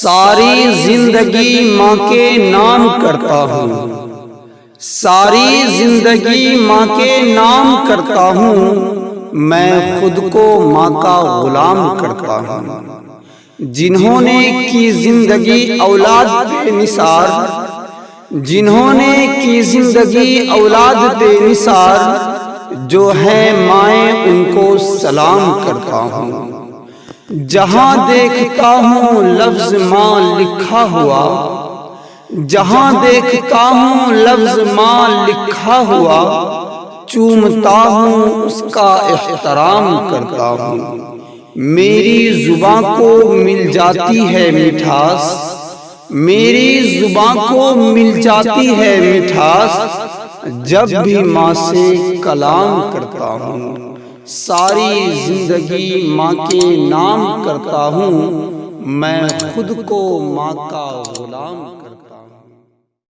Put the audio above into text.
ساری زندگی ماں کے نام کرتا ہوں، ساری زندگی ماں کے نام کرتا ہوں، میں خود کو ماں کا غلام کرتا ہوں۔ جنہوں نے کی زندگی اولاد بے نثار، جنہوں نے کی زندگی اولاد بے نثار، جو ہے مائیں ان کو سلام کرتا ہوں۔ جہاں دیکھتا ہوں لفظ ماں لکھا ہوا، جہاں دیکھتا ہوں لفظ ماں لکھا ہوا، چومتا ہوں اس کا احترام کرتا ہوں۔ میری زباں کو مل جاتی ہے مٹھاس، میری زباں کو مل جاتی ہے مٹھاس، جب بھی ماں سے کلام کرتا ہوں۔ ساری زندگی ماں کے نام کرتا ہوں، میں خود کو ماں کا غلام کرتا ہوں۔